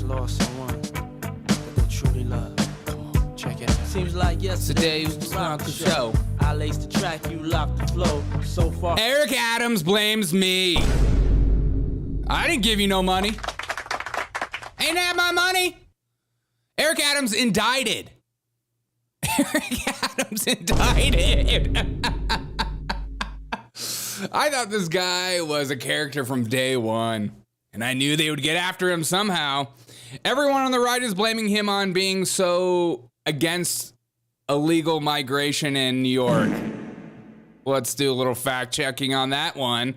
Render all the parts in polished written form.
lost someone that they truly love. Come on, check it out. Seems like yesterday was the rock the show. I laced the track, you locked the flow. So far, Eric Adams blames me. I didn't give you no money. Ain't that my money? Eric Adams indicted. Eric Adams indicted. I thought this guy was a character from day one, and I knew they would get after him somehow. Everyone on the right is blaming him on being so against illegal migration in New York. Let's do a little fact checking on that one.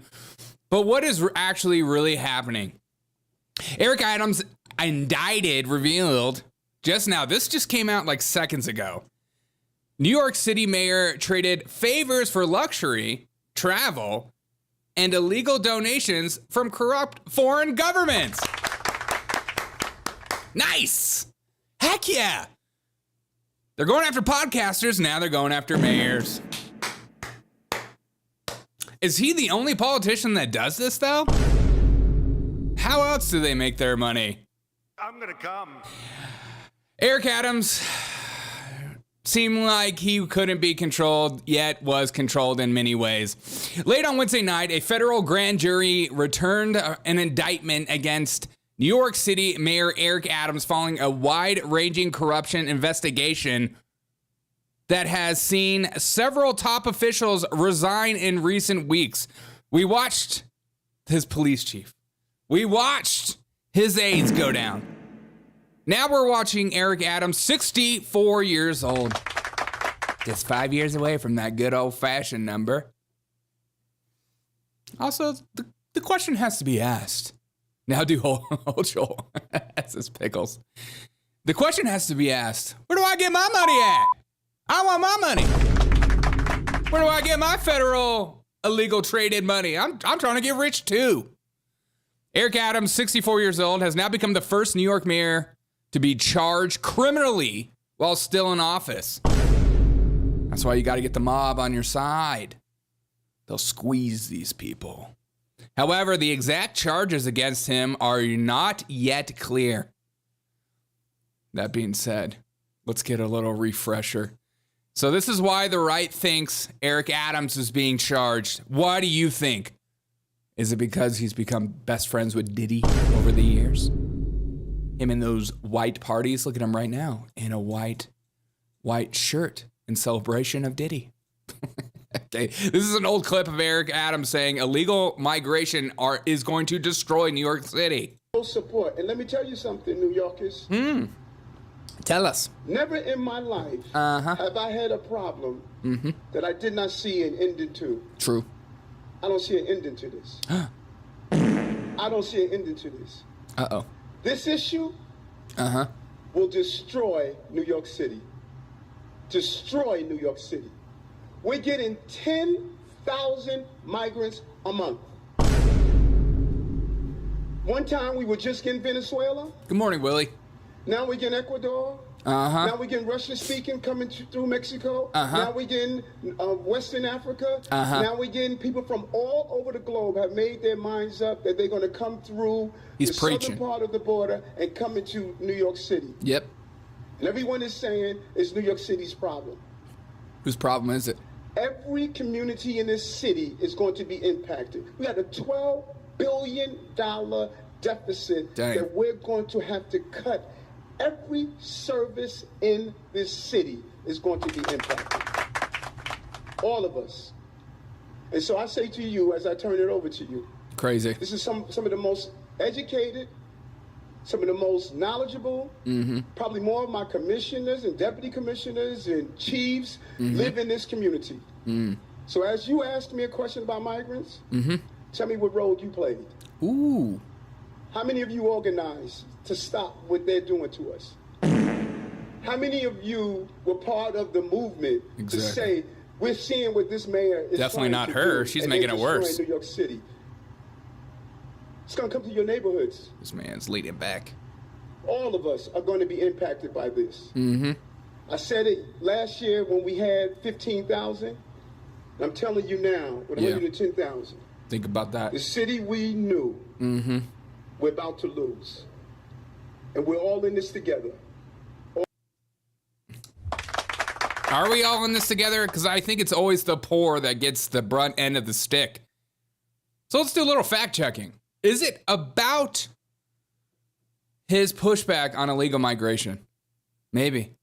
But what is actually really happening? Eric Adams indicted, revealed just now. This just came out like seconds ago. New York City mayor traded favors for luxury, travel, and illegal donations from corrupt foreign governments. Nice. Heck yeah. They're going after podcasters. Now they're going after mayors. Is he the only politician that does this, though? How else do they make their money? I'm gonna come. Eric Adams seemed like he couldn't be controlled, yet was controlled in many ways. Late on Wednesday night, a federal grand jury returned an indictment against New York City Mayor Eric Adams following a wide-ranging corruption investigation that has seen several top officials resign in recent weeks. We watched his police chief. We watched his aides go down. Now we're watching Eric Adams, 64 years old. Just 5 years away from that good old-fashioned number. Also, the question has to be asked. Now do hold Joel. That's his pickles. The question has to be asked, where do I get my money at? I want my money. Where do I get my federal illegal traded money? I'm trying to get rich too. Eric Adams, 64 years old, has now become the first New York mayor to be charged criminally while still in office. That's why you got to get the mob on your side. They'll squeeze these people. However, the exact charges against him are not yet clear. That being said, let's get a little refresher. So this is why the right thinks Eric Adams is being charged. Why do you think? Is it because he's become best friends with Diddy over the years? Him in those white parties, look at him right now, in a white shirt in celebration of Diddy. Okay, this is an old clip of Eric Adams saying illegal migration is going to destroy New York City. Support. And let me tell you something, New Yorkers. Tell us. Never in my life have I had a problem that I did not see an ending to. True. I don't see an ending to this. I don't see an ending to this. Uh-oh. This issue will destroy New York City. Destroy New York City. We're getting 10,000 migrants a month. One time we were just getting Venezuela. Good morning, Willie. Now we're getting Ecuador. Now we're getting Russian-speaking coming through Mexico. Now we're getting Western Africa. Now we're getting people from all over the globe have made their minds up that they're going to come through the southern part of the border and come into New York City. Yep. And everyone is saying it's New York City's problem. Whose problem is it? Every community in this city is going to be impacted. We had a $12 billion deficit that we're going to have to cut. Every service in this city is going to be impacted. All of us. And so I say to you, as I turn it over to you. Crazy. This is some of the most educated, some of the most knowledgeable, probably more of my commissioners and deputy commissioners and chiefs live in this community. So as you asked me a question about migrants, tell me what role you played. Ooh. How many of you organized to stop what they're doing to us? How many of you were part of the movement to say, we're seeing what this mayor is definitely not to her. do, She's making it worse. New York City. It's going to come to your neighborhoods. This man's leading back. All of us are going to be impacted by this. I said it last year when we had 15,000. I'm telling you now, with 110,000. Think about that. The city we knew, we're about to lose. and we're all in this together. Are we all in this together? Because I think it's always the poor that gets the brunt end of the stick. So let's do a little fact checking. Is it about his pushback on illegal migration? Maybe.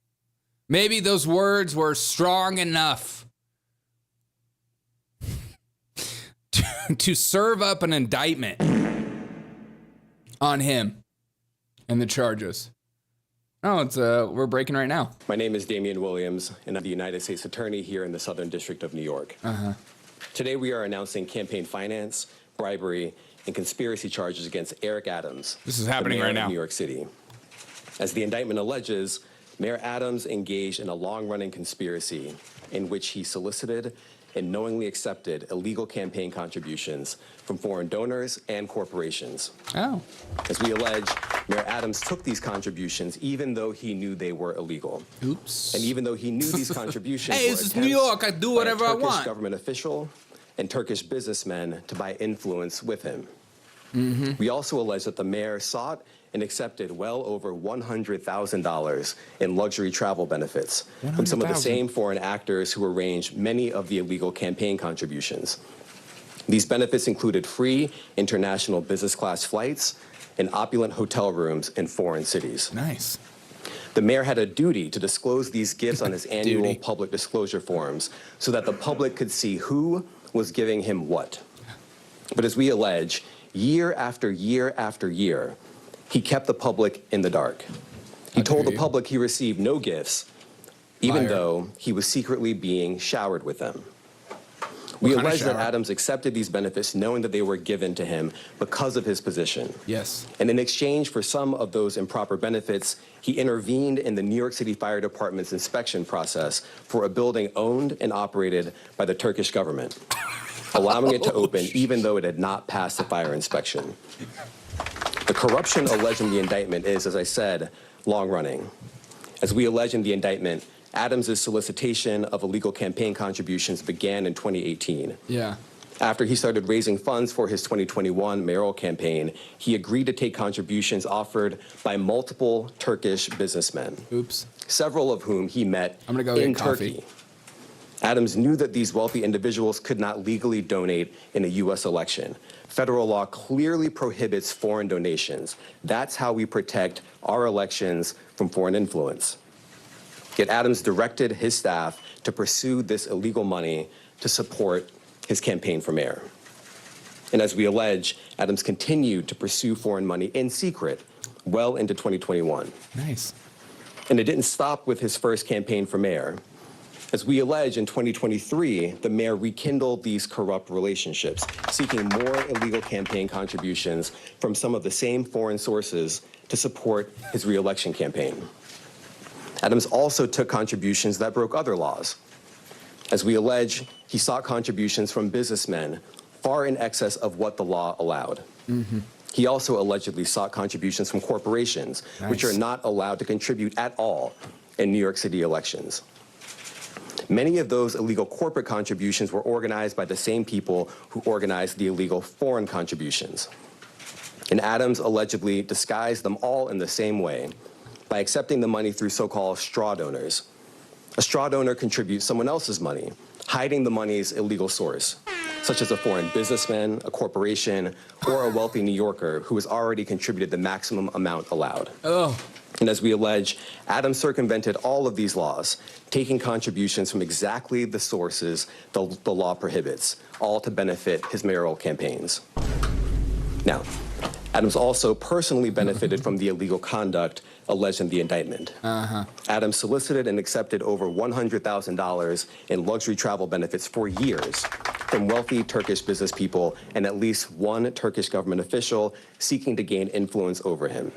Maybe those words were strong enough to serve up an indictment on him and the charges. Oh, it's we're breaking right now. My name is Damian Williams, and I'm the United States Attorney here in the Southern District of New York. Today we are announcing campaign finance, bribery, and conspiracy charges against Eric Adams. This is happening the mayor right now. of New York City. As the indictment alleges, Mayor Adams engaged in a long-running conspiracy in which he solicited and knowingly accepted illegal campaign contributions from foreign donors and corporations. Oh. As we allege, Mayor Adams took these contributions even though he knew they were illegal. Oops. And even though he knew these contributions Hey, were this is New York. I do whatever I by a Turkish want. government official and Turkish businessmen to buy influence with him. We also allege that the mayor sought and accepted well over $100,000 in luxury travel benefits from some of the same foreign actors who arranged many of the illegal campaign contributions. These benefits included free international business class flights and opulent hotel rooms in foreign cities. Nice. The mayor had a duty to disclose these gifts on his annual public disclosure forms so that the public could see who was giving him what. But as we allege, year after year after year, he kept the public in the dark. He told the public he received no gifts, even though he was secretly being showered with them. We allege that Adams accepted these benefits knowing that they were given to him because of his position. Yes. And in exchange for some of those improper benefits, he intervened in the New York City Fire Department's inspection process for a building owned and operated by the Turkish government, allowing it to open even though it had not passed the fire inspection. The corruption alleged in the indictment is, as I said, long-running. As we allege in the indictment, Adams' solicitation of illegal campaign contributions began in 2018. Yeah. After he started raising funds for his 2021 mayoral campaign, he agreed to take contributions offered by multiple Turkish businessmen. Oops. Several of whom he met in Turkey. Adams knew that these wealthy individuals could not legally donate in a U.S. election. Federal law clearly prohibits foreign donations. That's how we protect our elections from foreign influence. Yet Adams directed his staff to pursue this illegal money to support his campaign for mayor. And as we allege, Adams continued to pursue foreign money in secret well into 2021. Nice. And it didn't stop with his first campaign for mayor. As we allege, in 2023, the mayor rekindled these corrupt relationships, seeking more illegal campaign contributions from some of the same foreign sources to support his re-election campaign. Adams also took contributions that broke other laws. As we allege, he sought contributions from businessmen far in excess of what the law allowed. He also allegedly sought contributions from corporations, which are not allowed to contribute at all in New York City elections. Many of those illegal corporate contributions were organized by the same people who organized the illegal foreign contributions. And Adams allegedly disguised them all in the same way by accepting the money through so-called straw donors. A straw donor contributes someone else's money, hiding the money's illegal source, such as a foreign businessman, a corporation, or a wealthy New Yorker who has already contributed the maximum amount allowed. And as we allege, Adams circumvented all of these laws, taking contributions from exactly the sources the law prohibits, all to benefit his mayoral campaigns. Now, Adams also personally benefited from the illegal conduct alleged in the indictment. Adams solicited and accepted over $100,000 in luxury travel benefits for years from wealthy Turkish business people and at least one Turkish government official seeking to gain influence over him.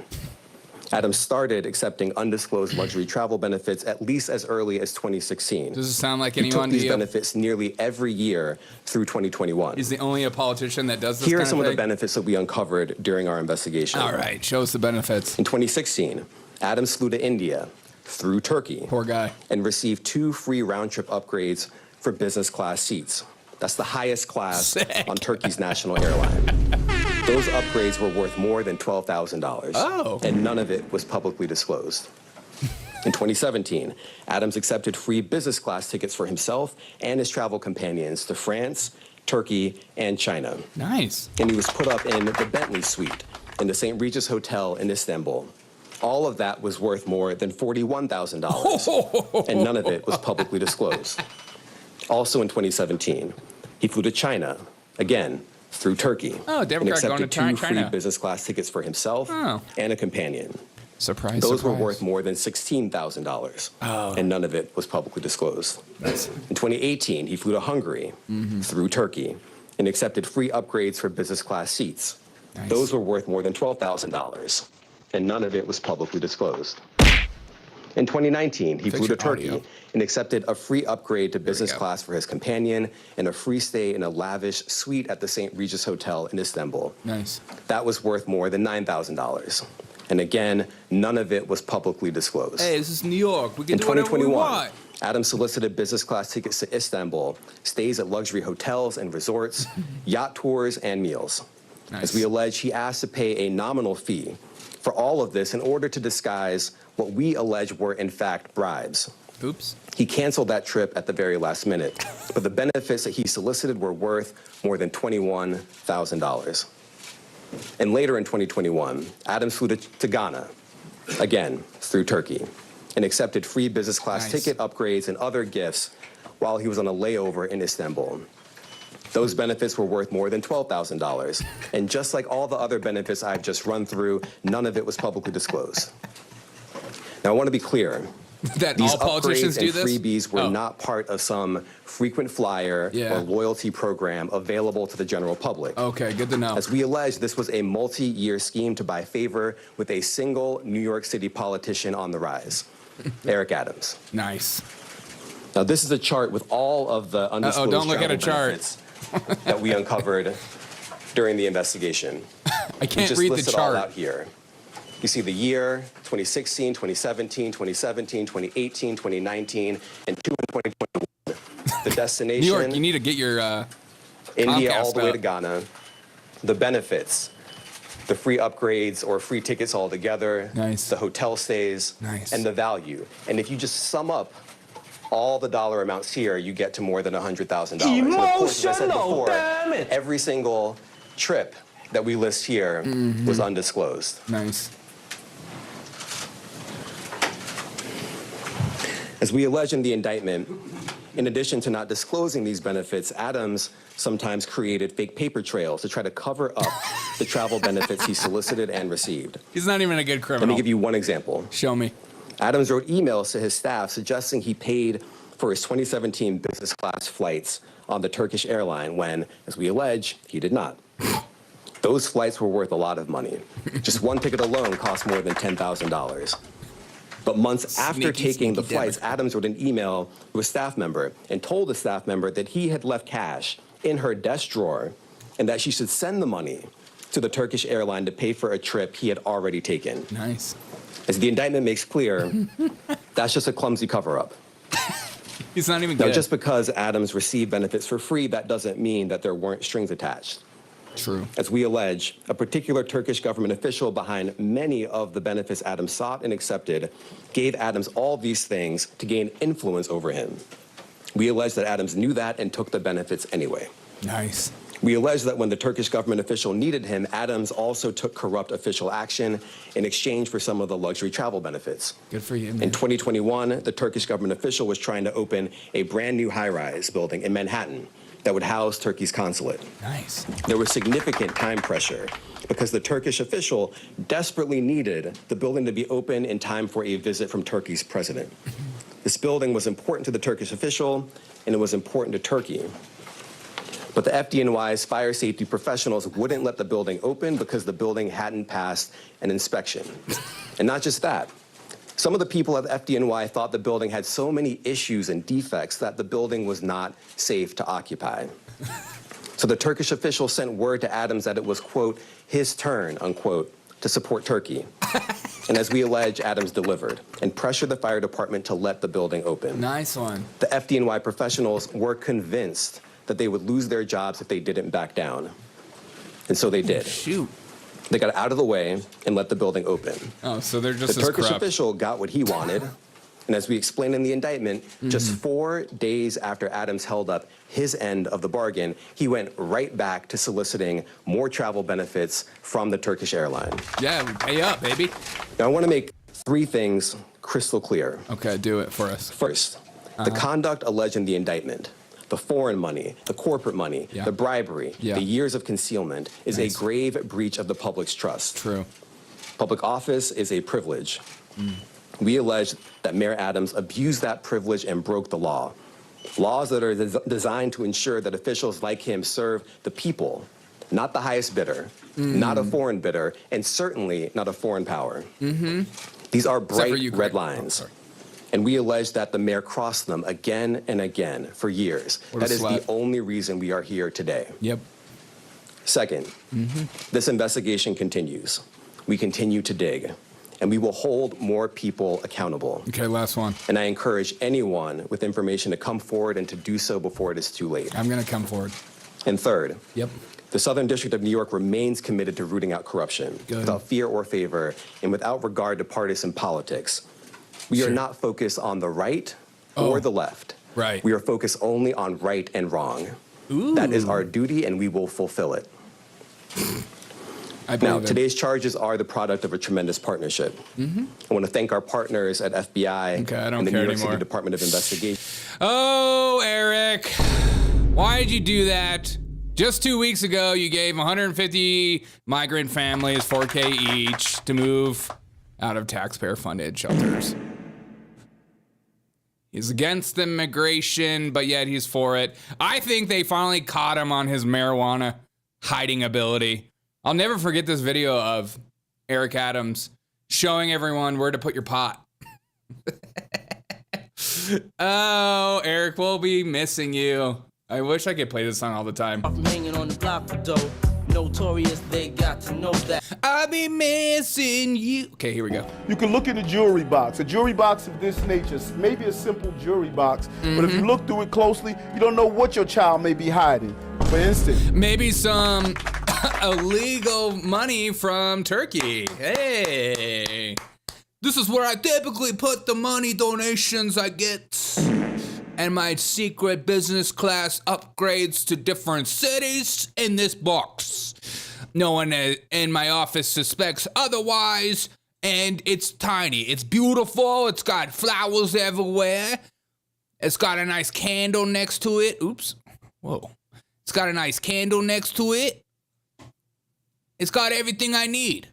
Adams started accepting undisclosed luxury travel benefits at least as early as 2016. Does it sound like anyone anyone to you? He took these benefits nearly every year through 2021. He's the only politician that does this Here are kind of some of the thing? benefits that we uncovered during our investigation. All right, show us the benefits. In 2016, Adams flew to India through Turkey. Poor guy. And received 2 free round-trip upgrades for business class seats. That's the highest class on Turkey's national airline. Those upgrades were worth more than $12,000. Oh. And none of it was publicly disclosed. In 2017, Adams accepted free business class tickets for himself and his travel companions to France, Turkey, and China. Nice. And he was put up in the Bentley suite in the St. Regis Hotel in Istanbul. All of that was worth more than $41,000, and none of it was publicly disclosed. Also in 2017, he flew to China, again, through Turkey, Oh, and Democrat going to accepted two China. free business class tickets for himself and a companion. Surprise, Those were surprise. worth more than $16,000, Oh. and none of it was publicly disclosed. In 2018, he flew to Hungary through Turkey and accepted free upgrades for business class seats. Nice. Those were worth more than $12,000, and none of it was publicly disclosed. In 2019, he flew to Fix your Turkey audio. and accepted a free upgrade to business go. class for his companion and a free stay in a lavish suite at the St. Regis Hotel in Istanbul. Nice. That was worth more than $9,000. And again, none of it was publicly disclosed. Hey, this is New York. We can In do whatever we 2021, want. Adams solicited business class tickets to Istanbul, stays at luxury hotels and resorts, yacht tours, and meals. Nice. As we allege, he asked to pay a nominal fee for all of this in order to disguise what we allege were, in fact, bribes. Oops. He canceled that trip at the very last minute, but the benefits that he solicited were worth more than $21,000. And later in 2021, Adams flew to Ghana, again, through Turkey, and accepted free business class Nice. ticket upgrades and other gifts while he was on a layover in Istanbul. Those benefits were worth more than $12,000. And just like all the other benefits I've just run through, none of it was publicly disclosed. Now, I want to be clear. That These all politicians upgrades do and this? freebies were Oh. not part of some frequent flyer Yeah. or loyalty program available to the general public. Okay, good to know. As we allege, this was a multi-year scheme to buy favor with a single New York City politician on the rise, Eric Adams. Nice. Now, this is a chart with all of the undisclosed don't look at a travel chart. benefits that we uncovered during the investigation. I We can't just read the list it all out chart. here. You see the year, 2016, 2017, 2017, 2018, 2019, and 2 in 2021. The destination, New York, you need to get your India Comcast all the way up. to Ghana. The benefits, the free upgrades or free tickets altogether. Nice. The hotel stays. Nice. And the value. And if you just sum up all the dollar amounts here, you get to more than $100,000. And of course, as I said before, damn it. every single trip that we list here was undisclosed. Nice. As we allege in the indictment, in addition to not disclosing these benefits, Adams sometimes created fake paper trails to try to cover up the travel benefits he solicited and received. He's not even a good Let criminal. me give you one example. Show me. Adams wrote emails to his staff suggesting he paid for his 2017 business class flights on the Turkish airline when, as we allege, he did not. Those flights were worth a lot of money. Just one ticket alone cost more than $10,000. But months after Sneaky, taking the sneaky flights, Democrat. Adams wrote an email to a staff member and told the staff member that he had left cash in her desk drawer and that she should send the money to the Turkish airline to pay for a trip he had already taken. Nice. As the indictment makes clear, that's just a clumsy cover-up. He's not even Now, good. just because Adams received benefits for free, that doesn't mean that there weren't strings attached. True. As we allege, a particular Turkish government official behind many of the benefits Adams sought and accepted gave Adams all these things to gain influence over him. We allege that Adams knew that and took the benefits anyway. Nice. We allege that when the Turkish government official needed him, Adams also took corrupt official action in exchange for some of the luxury travel benefits. Good for you, man. In 2021, the Turkish government official was trying to open a brand new high-rise building in Manhattan that would house Turkey's consulate. Nice. There was significant time pressure because the Turkish official desperately needed the building to be open in time for a visit from Turkey's president. This building was important to the Turkish official, and it was important to Turkey. But the FDNY's fire safety professionals wouldn't let the building open because the building hadn't passed an inspection. And not just that. Some of the people at the FDNY thought the building had so many issues and defects that the building was not safe to occupy. So the Turkish official sent word to Adams that it was, quote, his turn, unquote, to support Turkey. And as we allege, Adams delivered and pressured the fire department to let the building open. Nice one. The FDNY professionals were convinced that they would lose their jobs if they didn't back down. And so they did. Shoot. They got out of the way and let the building open. Oh, so they're just The as Turkish corrupt. official got what he wanted. And as we explained in the indictment, just 4 days after Adams held up his end of the bargain, he went right back to soliciting more travel benefits from the Turkish airline. Yeah, pay up, baby. Now, I want to make 3 things crystal clear. Okay, do it for us. First, the conduct alleged in the indictment, the foreign money, the corporate money, the bribery, the years of concealment, is a grave breach of the public's trust. True. Public office is a privilege. We allege that Mayor Adams abused that privilege and broke the law. Laws that are designed to ensure that officials like him serve the people, not the highest bidder, not a foreign bidder, and certainly not a foreign power. These are bright red lines. And we allege that the mayor crossed them again and again for years. That is the only reason we are here today. Yep. Second, this investigation continues. We continue to dig, and we will hold more people accountable. Okay, last one. And I encourage anyone with information to come forward and to do so before it is too late. I'm going to come forward. And third, Yep. the Southern District of New York remains committed to rooting out corruption without fear or favor and without regard to partisan politics. We are not focused on the right or the left. Right. We are focused only on right and wrong. Ooh. That is our duty, and we will fulfill it. Now, today's charges are the product of a tremendous partnership. I want to thank our partners at FBI and the New York City Department of Investigation. Oh, Eric, why did you do that? Just 2 weeks ago, you gave 150 migrant families $4K each to move out of taxpayer-funded shelters. He's against immigration, but yet he's for it. I think they finally caught him on his marijuana hiding ability. I'll never forget this video of Eric Adams showing everyone where to put your pot. Oh, Eric, we'll be missing you. I wish I could play this song all the time. I'm hanging on the block for dough. Notorious, they got to know that. I'll be missing you. Okay, here we go. You can look in a jewelry box. A jewelry box of this nature, maybe a simple jewelry box, but if you look through it closely, you don't know what your child may be hiding. For instance, maybe some illegal money from Turkey. Hey, this is where I typically put the money donations I get and my secret business class upgrades to different cities in this box. No one in my office suspects otherwise, and it's tiny. It's beautiful. It's got flowers everywhere. It's got a nice candle next to it. Oops. Whoa. It's got a nice candle next to it. It's got everything I need.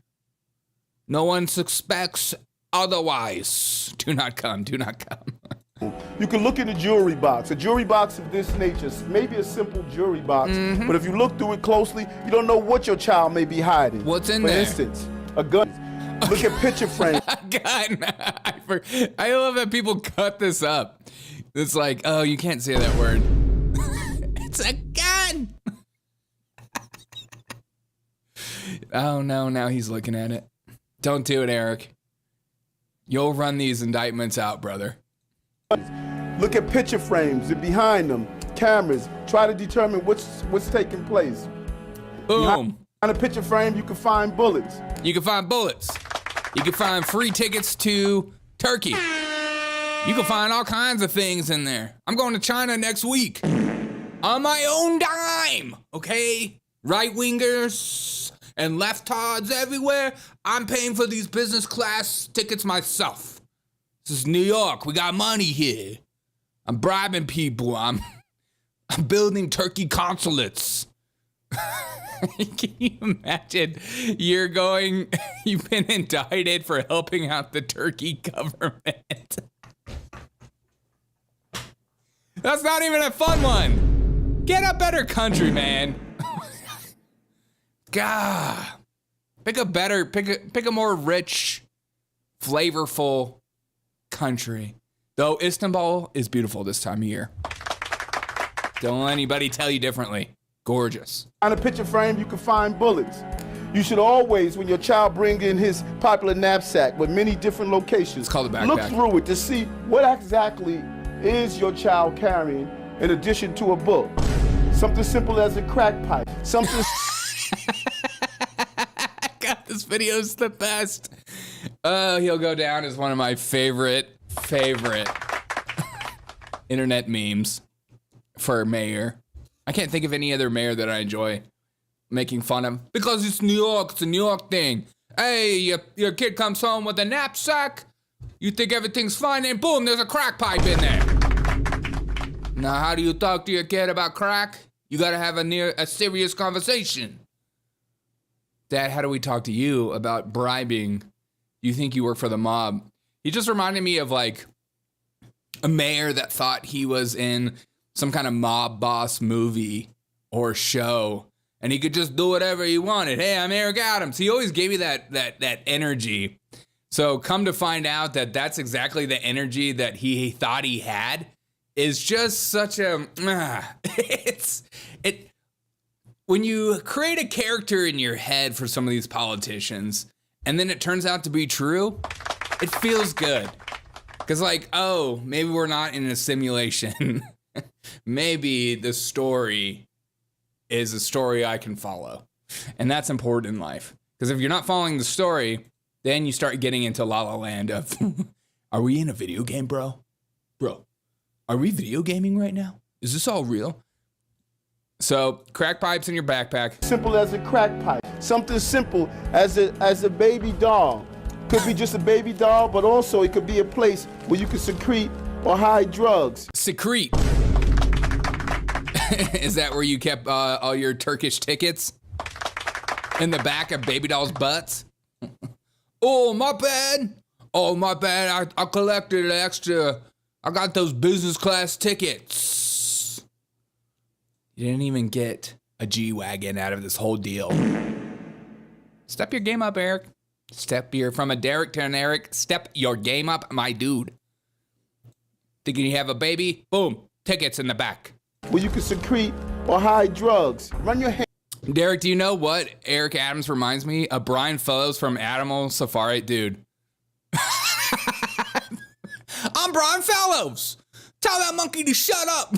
No one suspects otherwise. Do not come. Do not come. You can look in a jewelry box. A jewelry box of this nature, maybe a simple jewelry box, but if you look through it closely, you don't know what your child may be hiding. What's in For there? instance, a gun. Look at picture frame. A gun. I love that people cut this up. It's like, oh, you can't say that word. It's a gun. Oh, no, now he's looking at it. Don't do it, Eric. You'll run these indictments out, brother. Look at picture frames and behind them, cameras. Try to determine what's taking place. Boom. Behind a picture frame, you can find bullets. You can find bullets. You can find free tickets to Turkey. You can find all kinds of things in there. I'm going to China next week on my own dime, okay? Right-wingers and leftards everywhere. I'm paying for these business class tickets myself. This is New York. We got money here. I'm bribing people. I'm building Turkey consulates. Can you imagine you've been indicted for helping out the Turkey government? That's not even a fun one. Get a better country, man. God. Pick a more rich, flavorful country. Though Istanbul is beautiful this time of year. Don't let anybody tell you differently. Gorgeous. On a picture frame, you can find bullets. You should always, when your child brings in his popular knapsack with many different locations, it's called a backpack. Look through it to see what exactly is your child carrying in addition to a book. Something simple as a crack pipe. Something video is the best. He'll go down as one of my favorite internet memes for mayor. I can't think of any other mayor that I enjoy making fun of because it's New York. It's a New York thing. Hey, your kid comes home with a knapsack. You think everything's fine, and boom, there's a crack pipe in there. Now, how do you talk to your kid about crack? You gotta have a serious conversation. Dad, how do we talk to you about bribing? You think you work for the mob? He just reminded me of like a mayor that thought he was in some kind of mob boss movie or show, and he could just do whatever he wanted. Hey, I'm Eric Adams. He always gave me that energy. So come to find out that that's exactly the energy that he thought he had. Is just such a when you create a character in your head for some of these politicians, and then it turns out to be true, it feels good. Because like, oh, maybe we're not in a simulation. Maybe the story is a story I can follow. And that's important in life. Because if you're not following the story, then you start getting into La La Land of, are we in a video game, bro? Bro, are we video gaming right now? Is this all real? So, crack pipes in your backpack. Simple as a crack pipe. Something simple as a baby doll. Could be just a baby doll, but also it could be a place where you can secrete or hide drugs. Secrete. Is that where you kept all your Turkish tickets? In the back of baby dolls' butts? Oh, my bad. Oh, my bad. I collected extra. I got those business class tickets. You didn't even get a G-Wagon out of this whole deal. Step your game up, Eric. From a Derek to an Eric. Step your game up, my dude. Thinking you have a baby? Boom. Tickets in the back. Where you can secrete or hide drugs. Run your hand. Derek, do you know what Eric Adams reminds me of? Brian Fellows from Animal Safari. Dude. I'm Brian Fellows. Tell that monkey to shut up.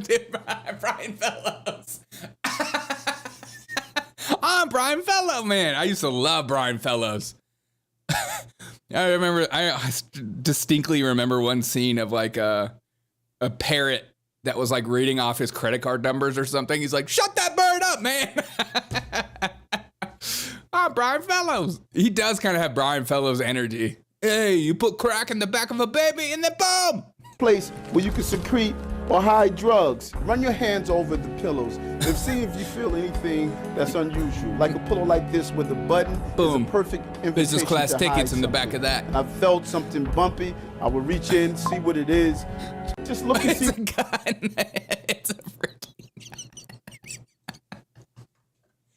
Dude, Brian Fellows. I'm Brian Fellows, man. I used to love Brian Fellows. I distinctly remember one scene of like a parrot that was like reading off his credit card numbers or something. He's like, shut that bird up, man. I'm Brian Fellows. He does kind of have Brian Fellows energy. Hey, you put crack in the back of a baby and then boom. Place where you can secrete or hide drugs. Run your hands over the pillows and see if you feel anything that's unusual. Like a pillow like this with a button. Boom. Is a perfect invitation. Business class tickets in the back of that. I felt something bumpy. I would reach in, see what it is. Just look and see. It's a gun. It's a freaking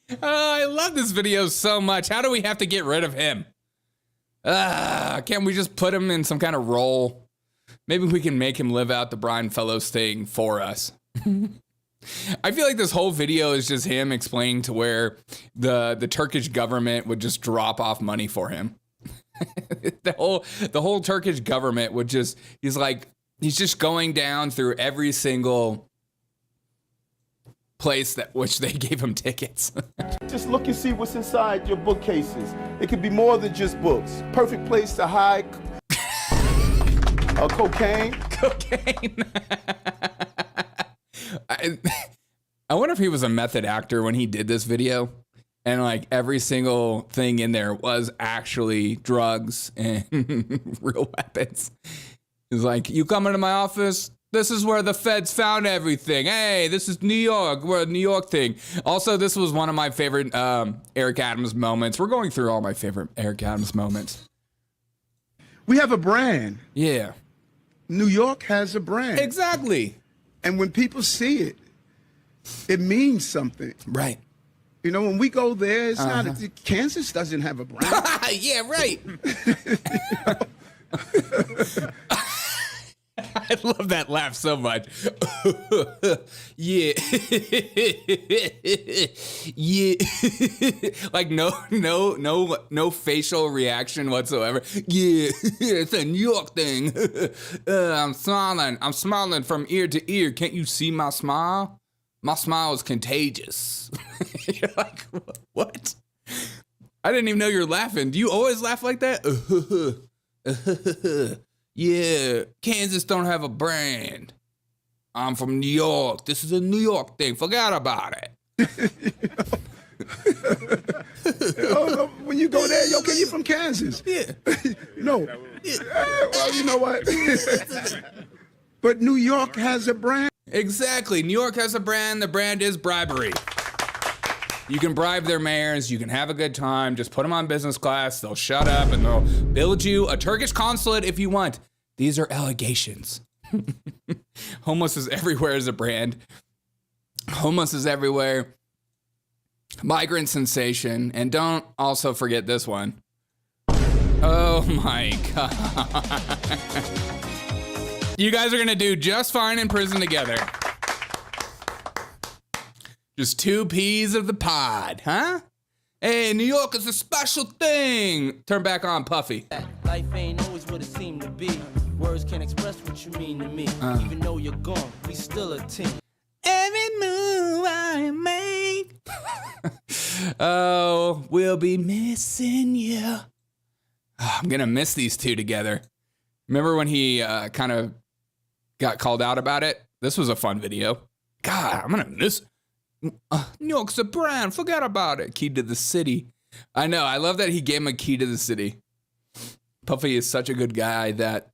gun. Oh, I love this video so much. How do we have to get rid of him? Can't we just put him in some kind of role? Maybe we can make him live out the Brian Fellows thing for us. I feel like this whole video is just him explaining to where the Turkish government would just drop off money for him. the whole Turkish government would just, he's just going down through every single place that which they gave him tickets. Just look and see what's inside your bookcases. It could be more than just books. Perfect place to hide cocaine. Cocaine. I wonder if he was a method actor when he did this video, and like every single thing in there was actually drugs and real weapons. He's like, you come into my office, this is where the feds found everything. Hey, this is New York. We're a New York thing. Also, this was one of my favorite Eric Adams moments. We're going through all my favorite Eric Adams moments. We have a brand. Yeah. New York has a brand. Exactly. And when people see it, it means something. Right. You know, when we go there, it's not, Kansas doesn't have a brand. Yeah, right. I love that laugh so much. Yeah. Yeah. Like no facial reaction whatsoever. Yeah. It's a New York thing. I'm smiling from ear to ear. Can't you see my smile? My smile is contagious. You're like, what? I didn't even know you were laughing. Do you always laugh like that? Yeah, Kansas don't have a brand. I'm from New York. This is a New York thing. Forgot about it. When you go there, okay, you're from Kansas. Yeah. No. Well, you know what? But New York has a brand. Exactly. New York has a brand. The brand is bribery. You can bribe their mayors. You can have a good time. Just put them on business class. They'll shut up and they'll build you a Turkish consulate if you want. These are allegations. Homeless is everywhere as a brand. Homeless is everywhere. Migrant sensation. And don't also forget this one. Oh my God. You guys are going to do just fine in prison together. Just two peas of the pod, huh? Hey, New York is a special thing. Turn back on Puffy. Life ain't always what it seemed to be. Words can't express what you mean to me. Even though you're gone, we still a team. Every move I make. Oh, we'll be missing you. I'm going to miss these two together. Remember when he kind of got called out about it? This was a fun video. God, I'm going to miss New York's a brand. Forget about it. Key to the city. I know. I love that he gave him a key to the city. Puffy is such a good guy that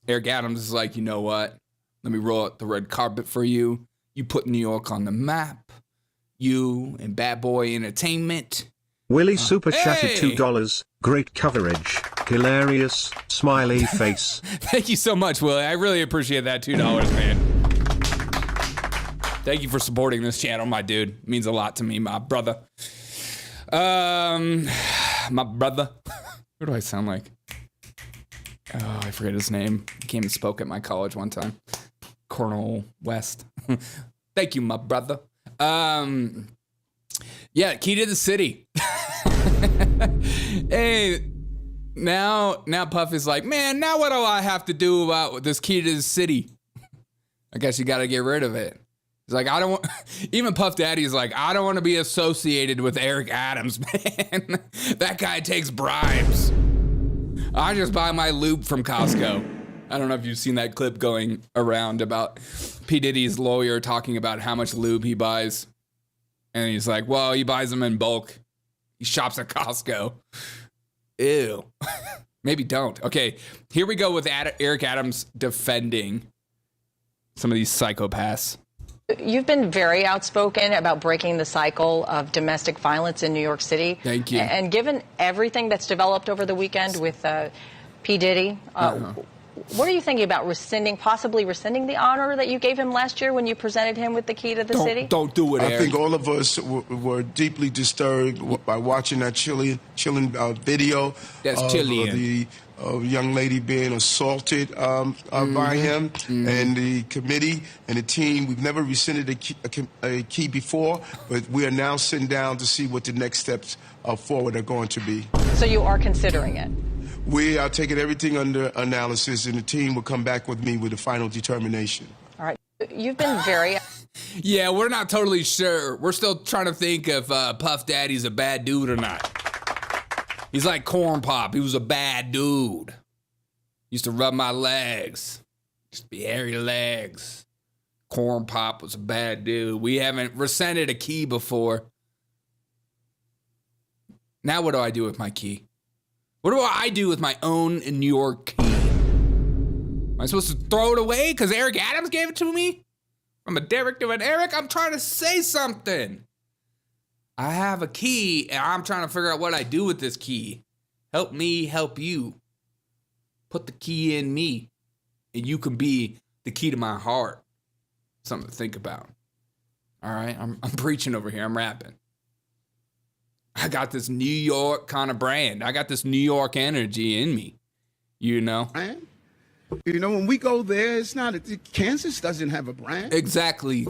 Eric Adams is like, you know what? Let me roll out the red carpet for you. You put New York on the map. You and Bad Boy Entertainment. Willie super chatted $2. Great coverage. Hilarious. Smiley face. Thank you so much, Willie. I really appreciate that $2, man. Thank you for supporting this channel, my dude. It means a lot to me, my brother. My brother. What do I sound like? Oh, I forget his name. He came and spoke at my college one time. Colonel West. Thank you, my brother. Yeah, key to the city. Hey, now Puff is like, man, now what do I have to do about this key to the city? I guess you got to get rid of it. He's like, I don't want, even Puff Daddy is like, I don't want to be associated with Eric Adams, man. That guy takes bribes. I just buy my lube from Costco. I don't know if you've seen that clip going around about P. Diddy's lawyer talking about how much lube he buys. And he's like, well, he buys them in bulk. He shops at Costco. Ew. Maybe don't. Okay, here we go with Eric Adams defending some of these psychopaths. You've been very outspoken about breaking the cycle of domestic violence in New York City. Thank you. And given everything that's developed over the weekend with P. Diddy, what are you thinking about possibly rescinding the honor that you gave him last year when you presented him with the key to the city? Don't do it, Eric. I think all of us were deeply disturbed by watching that chilling video That's chilling. Of the young lady being assaulted by him and the committee and the team. We've never rescinded a key before, but we are now sitting down to see what the next steps forward are going to be. So you are considering it? We are taking everything under analysis, and the team will come back with me with a final determination. All right. You've been very... Yeah, we're not totally sure. We're still trying to think if Puff Daddy's a bad dude or not. He's like Corn Pop. He was a bad dude. Used to rub my legs. Used to be hairy legs. Corn Pop was a bad dude. We haven't rescinded a key before. Now what do I do with my key? What do I do with my own New York key? Am I supposed to throw it away because Eric Adams gave it to me? From a Derek to an Eric? I'm trying to say something. I have a key, and I'm trying to figure out what I do with this key. Help me help you. Put the key in me, and you can be the key to my heart. Something to think about. All right? I'm preaching over here. I'm rapping. I got this New York kind of brand. I got this New York energy in me, you know? Brand? You know, when we go there, it's not... Kansas doesn't have a brand. Exactly.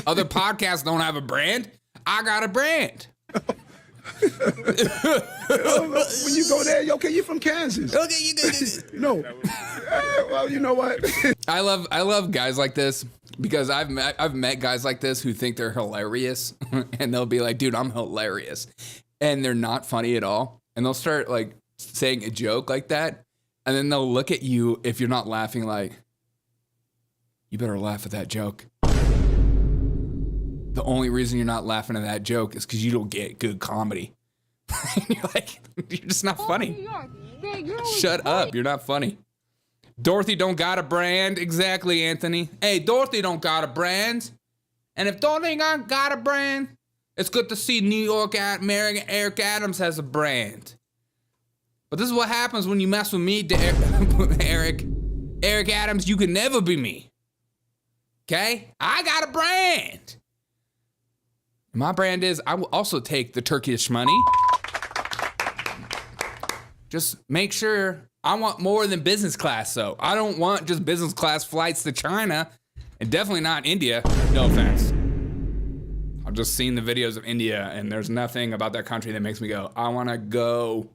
Other podcasts don't have a brand. I got a brand. When you go there, okay, you're from Kansas. Okay, you good. No. Well, you know what? I love guys like this because I've met guys like this who think they're hilarious and they'll be like, dude, I'm hilarious. and they're not funny at all, and they'll start like saying a joke like that, and then they'll look at you if you're not laughing, like, you better laugh at that joke. The only reason you're not laughing at that joke is because you don't get good comedy. You're like, you're just not funny. Shut up, you're not funny. Dorothy don't got a brand. Exactly, Anthony. Hey, Dorothy don't got a brand. And if Dorothy ain't got a brand, it's good to see New York Eric Adams has a brand. But this is what happens when you mess with me, Eric Adams. You can never be me. Okay? I got a brand. My brand is, I will also take the Turkish money. Just make sure, I want more than business class, though. I don't want just business class flights to China, and definitely not India. No offense. I've just seen the videos of India, and there's nothing about that country that makes me go, I want to go.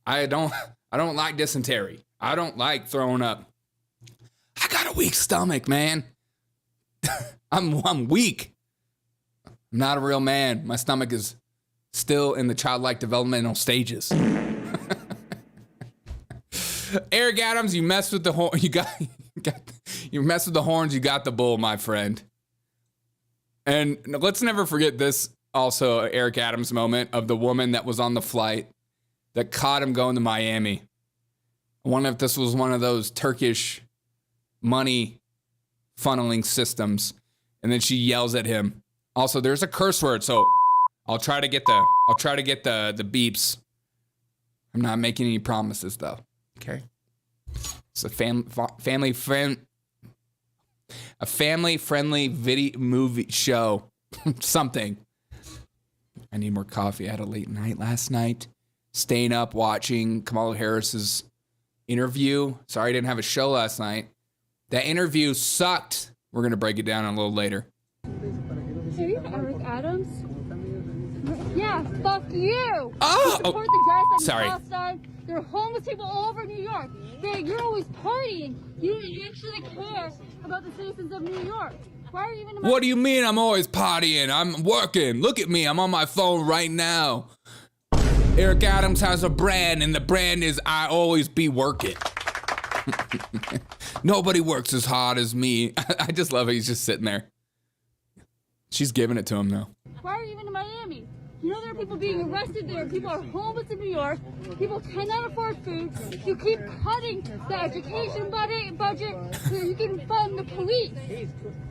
I don't like dysentery. I don't like throwing up. I got a weak stomach, man. I'm weak. I'm not a real man. My stomach is still in the childlike developmental stages. Eric Adams, you mess with the horn. You mess with the horns. You got the bull, my friend. And let's never forget this. Also, Eric Adams moment of the woman that was on the flight that caught him going to Miami. I wonder if this was one of those Turkish money funneling systems. And then she yells at him. Also, there's a curse word, so I'll try to get the beeps. I'm not making any promises though. Okay. It's a family friendly video movie show. Something. I need more coffee. I had a late night last night. Staying up watching Kamala Harris's interview. Sorry I didn't have a show last night. That interview sucked. We're gonna break it down a little later. Are you Eric Adams? Yeah, fuck you! Oh! You support the genocide Sorry. in Palestine. There are homeless people all over New York. You're always partying. You don't actually care about the citizens of New York. Why are you even... What do you mean I'm always partying? I'm working. Look at me. I'm on my phone right now. Eric Adams has a brand, and the brand is I always be working. Nobody works as hard as me. I just love it. He's just sitting there. She's giving it to him, though. Why are you even in Miami? You know there are people being arrested there. People are homeless in New York. People cannot afford food. You keep cutting the education budget so you can fund the police.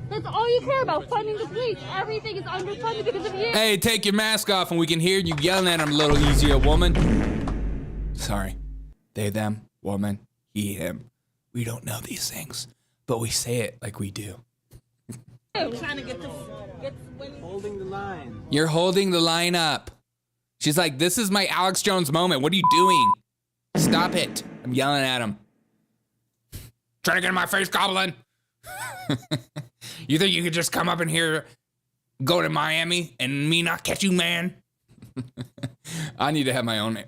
That's all you care about, funding the police. Everything is underfunded because of you. Hey, take your mask off and we can hear you yelling at him a little easier, woman. Sorry. They, them, woman, he, him. We don't know these things, but we say it like we do. Trying to get holding the line. You're holding the line up. She's like, this is my Alex Jones moment. What are you doing? Stop it. I'm yelling at him. Trying to get in my face, Goblin. You think you could just come up in here, go to Miami, and me not catch you, man? I need to have my own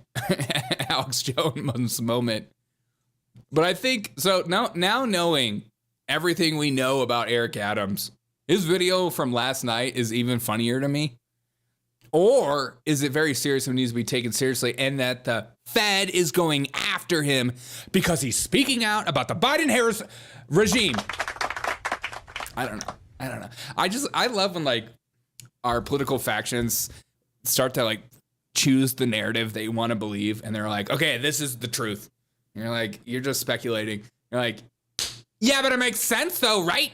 Alex Jones moment. But I think, so now knowing everything we know about Eric Adams, his video from last night is even funnier to me. Or is it very serious and needs to be taken seriously, and that the Fed is going after him because he's speaking out about the Biden-Harris regime? I don't know. I love when like our political factions start to like choose the narrative they want to believe, and they're like, okay, this is the truth. And you're like, you're just speculating. You're like, yeah, but it makes sense though, right?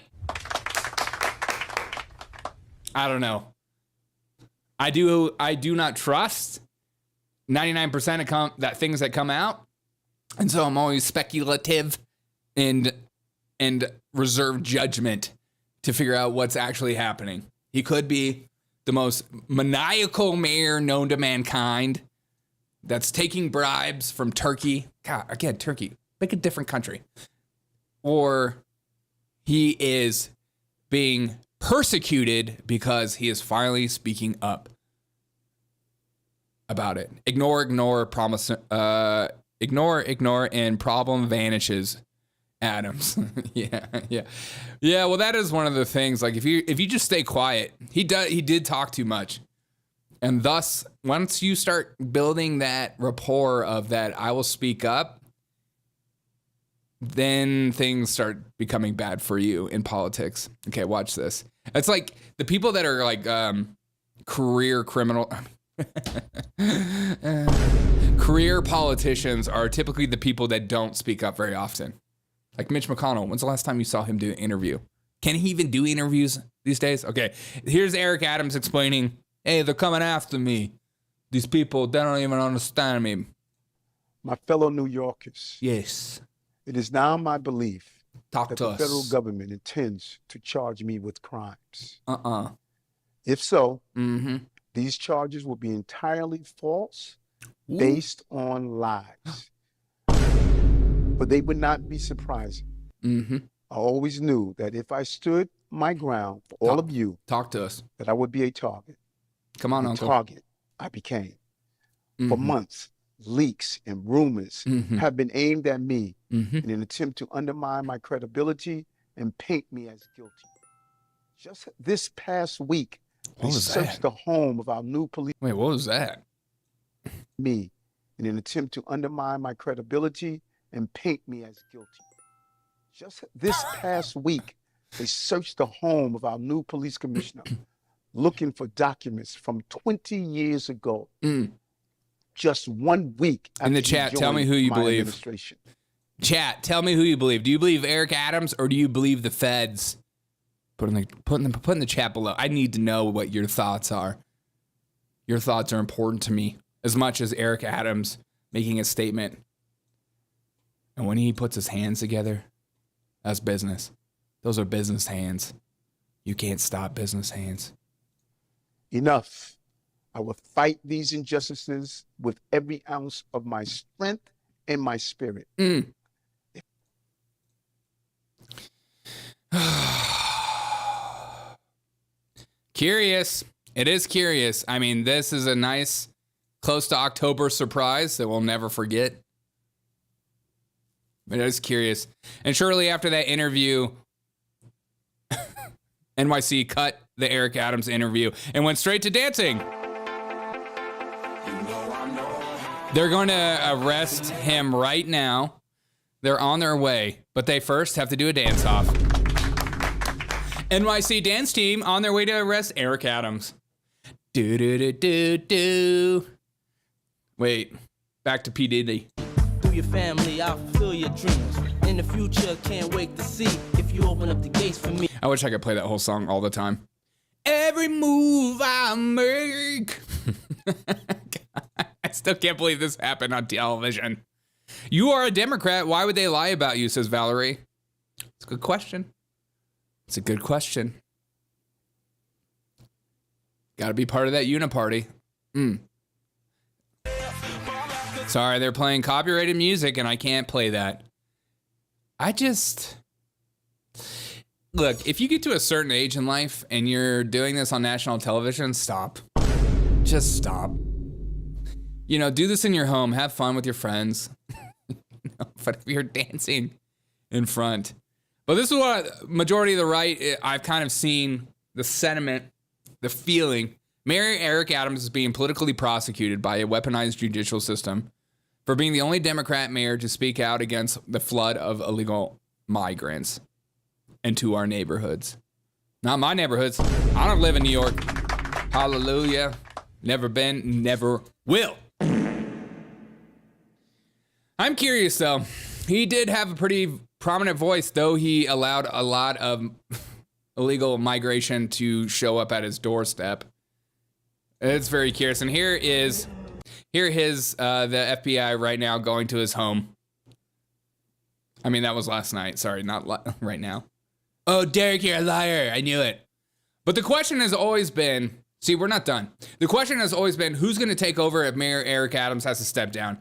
I don't know. I do not trust 99% of things that come out. And so I'm always speculative and reserve judgment to figure out what's actually happening. He could be the most maniacal mayor known to mankind that's taking bribes from Turkey. God, again, Turkey, make a different country. Or he is being persecuted because he is finally speaking up about it. Ignore, promise, ignore, and problem vanishes. Adams. Yeah. Well, that is one of the things. Like if you just stay quiet, he did talk too much, And thus, once you start building that rapport of that I will speak up, then things start becoming bad for you in politics. Okay, watch this. It's like the people that are like career politicians are typically the people that don't speak up very often. Like Mitch McConnell. When's the last time you saw him do an interview? Can he even do interviews these days? Okay, here's Eric Adams explaining, hey, they're coming after me. These people, they don't even understand me. My fellow New Yorkers. Yes. It is now my belief that the us. federal government intends to charge me with crimes. If so, these charges will be entirely false, based on lies. But they would not be surprising. I always knew that if I stood my ground for all of you, talk to us, that I would be a target. Come on, Uncle. Target I became. For months, leaks and rumors have been aimed at me in an attempt to undermine my credibility and paint me as guilty. Just this past week, they searched the home of our new police. Wait, what was that? Me in an attempt to undermine my credibility and paint me as guilty. Just this past week, they searched the home of our new police commissioner, looking for documents from 20 years ago. Just 1 week after in the chat, tell me who you believe. Chat, tell me who you believe. Do you believe Eric Adams or do you believe the feds? Put in the chat below. I need to know what your thoughts are. Your thoughts are important to me as much as Eric Adams making a statement. And when he puts his hands together, that's business. Those are business hands. You can't stop business hands. Enough. I will fight these injustices with every ounce of my strength and my spirit. Curious. It is curious. I mean, this is a nice, close to October surprise that we'll never forget. But it is curious. And shortly after that interview, NYC cut the Eric Adams interview and went straight to dancing. They're going to arrest him right now. They're on their way, but they first have to do a dance-off. NYC dance team on their way to arrest Eric Adams. Do. Wait, back to P. Diddy. Through your family, I'll fulfill your dreams. In the future, can't wait to see if you open up the gates for me. I wish I could play that whole song all the time. Every move I make. I still can't believe this happened on television. You are a Democrat. Why would they lie about you, says Valerie. It's a good question. It's a good question. Got to be part of that uniparty. Sorry, they're playing copyrighted music and I can't play that. Look, if you get to a certain age in life and you're doing this on national television, stop. Just stop. You know, do this in your home. Have fun with your friends. But if you're dancing in front. But this is what majority of the right, I've kind of seen the sentiment, the feeling. Mayor Eric Adams is being politically prosecuted by a weaponized judicial system for being the only Democrat mayor to speak out against the flood of illegal migrants into our neighborhoods. Not my neighborhoods. I don't live in New York. Hallelujah. Never been, never will. I'm curious, though. He did have a pretty prominent voice, though he allowed a lot of illegal migration to show up at his doorstep. It's very curious. And here is the FBI right now going to his home. I mean, that was last night. Sorry, not right now. Oh, Derek, you're a liar. I knew it. But the question has always been, see, we're not done. The question has always been, who's going to take over if Mayor Eric Adams has to step down?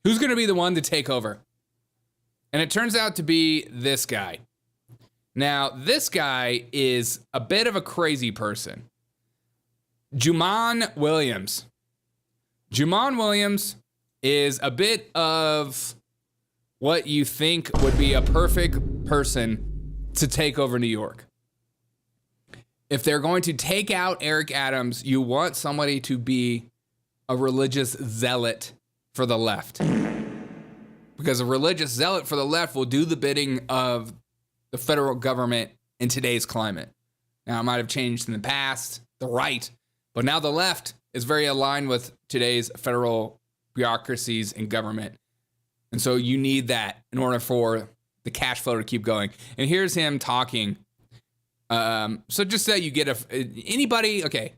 Who's going to be the one to take over? And it turns out to be this guy. Now, this guy is a bit of a crazy person. Jumaane Williams. Jumaane Williams is a bit of what you think would be a perfect person to take over New York. if they're going to take out Eric Adams, you want somebody to be a religious zealot for the left. Because a religious zealot for the left will do the bidding of the federal government in today's climate. Now, it might have changed in the past, the right, but now the left is very aligned with today's federal bureaucracies and government. And so you need that in order for the cash flow to keep going. And here's him talking. So just so you get anybody, okay.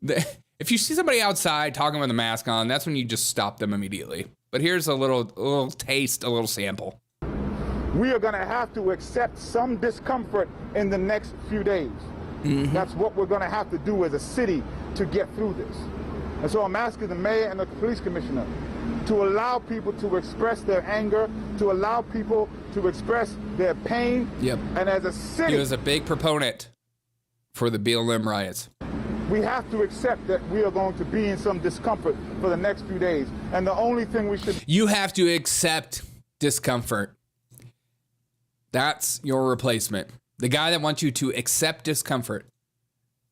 If you see somebody outside talking with a mask on, that's when you just stop them immediately. But here's a little taste, a little sample. We are going to have to accept some discomfort in the next few days. Mm-hmm. That's what we're going to have to do as a city to get through this. And so I'm asking the mayor and the police commissioner to allow people to express their anger, to allow people to express their pain. Yep. And as a city, he was a big proponent for the BLM riots. We have to accept that we are going to be in some discomfort for the next few days. And the only thing we should... You have to accept discomfort. That's your replacement. The guy that wants you to accept discomfort.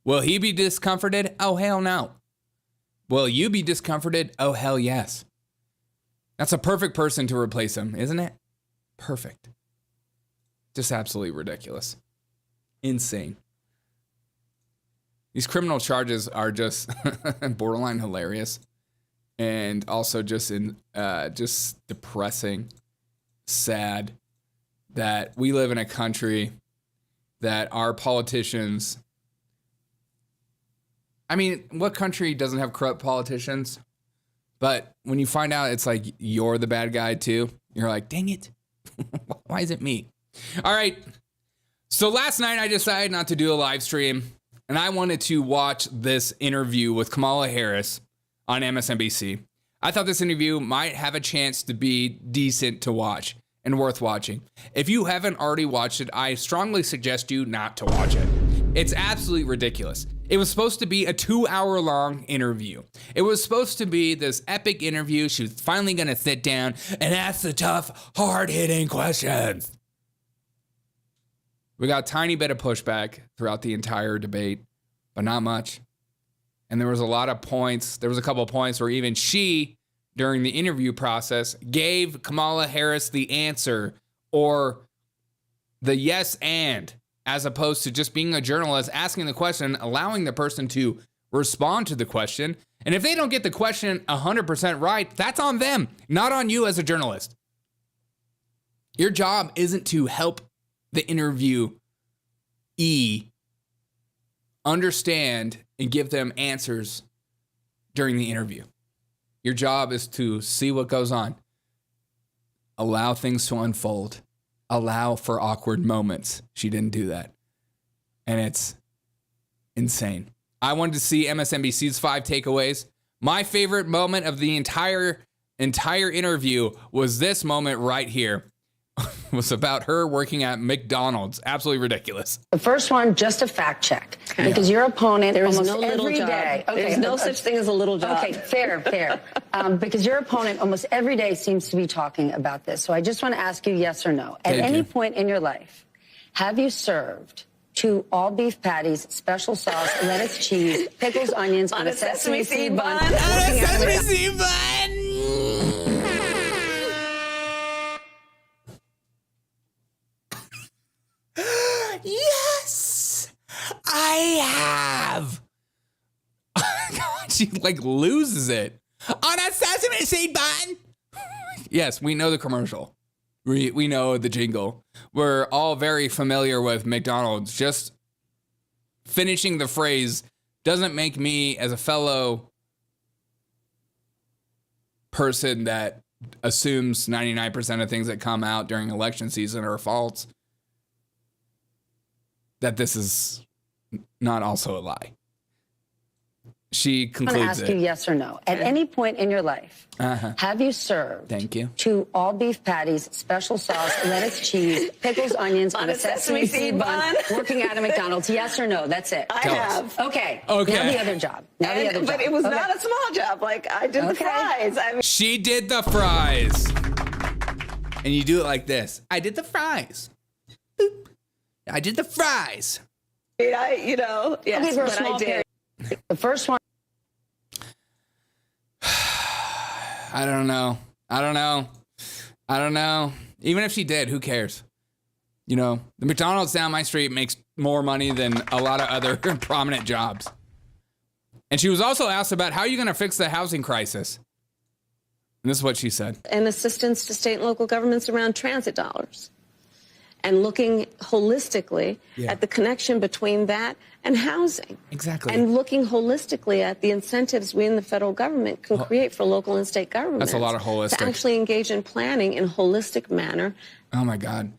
Will he be discomforted? Oh, hell no. Will you be discomforted? Oh, hell yes. That's a perfect person to replace him, isn't it? Perfect. Just absolutely ridiculous. Insane. These criminal charges are just borderline hilarious. And also just just depressing, sad that we live in a country that our politicians... I mean, what country doesn't have corrupt politicians? But when you find out it's like you're the bad guy too, you're like, dang it. Why is it me? All right. So last night I decided not to do a live stream, and I wanted to watch this interview with Kamala Harris on MSNBC. I thought this interview might have a chance to be decent to watch and worth watching. If you haven't already watched it, I strongly suggest you not to watch it. It's absolutely ridiculous. It was supposed to be a 2-hour-long interview. It was supposed to be this epic interview. She was finally going to sit down and ask the tough, hard-hitting questions. We got a tiny bit of pushback throughout the entire debate, but not much. And there was a lot of points. There was a couple of points where even she, during the interview process, gave Kamala Harris the answer or the yes and, as opposed to just being a journalist, asking the question, allowing the person to respond to the question. And if they don't get the question 100% right, that's on them, not on you as a journalist. Your job isn't to help the interviewee understand and give them answers during the interview. Your job is to see what goes on, allow things to unfold, allow for awkward moments. She didn't do that. And it's insane. I wanted to see MSNBC's 5 takeaways. My favorite moment of the entire interview was this moment right here. It was about her working at McDonald's. Absolutely ridiculous. The first one, just a fact check. Because your opponent there is almost no little every job. day... Okay, there's no such thing as a little job. Okay, fair. Because your opponent almost every day seems to be talking about this. So I just want to ask you yes or no. At any point in your life, have you served 2 all-beef patties, special sauce, lettuce, cheese, pickles, onions on a sesame seed bun? On a sesame seed bun! Yes, I have. God, she like loses it. On a sesame seed bun. Yes, we know the commercial. We know the jingle. We're all very familiar with McDonald's. Just finishing the phrase doesn't make me, as a fellow person that assumes 99% of things that come out during election season are false, that this is not also a lie. She concludes it. I'm going to ask you yes or no. At any point in your life, have you served 2 all-beef patties, special sauce, lettuce, cheese, pickles, onions on a sesame seed bun, working at a McDonald's? Yes or no? That's it. I have. Okay. Now the other job. But it was not a small job. Like, I did the fries. She did the fries. And you do it like this. I did the fries. Boop. I did the fries. Yes, but I did. The first one. I don't know. Even if she did, who cares? You know, the McDonald's down my street makes more money than a lot of other prominent jobs. And she was also asked about how are you going to fix the housing crisis? And this is what she said. And assistance to state and local governments around transit dollars. And looking holistically at the connection between that and housing. Exactly. And looking holistically at the incentives we in the federal government can create for local and state governments. That's a lot of holistic. To actually engage in planning in a holistic manner. Oh, my God.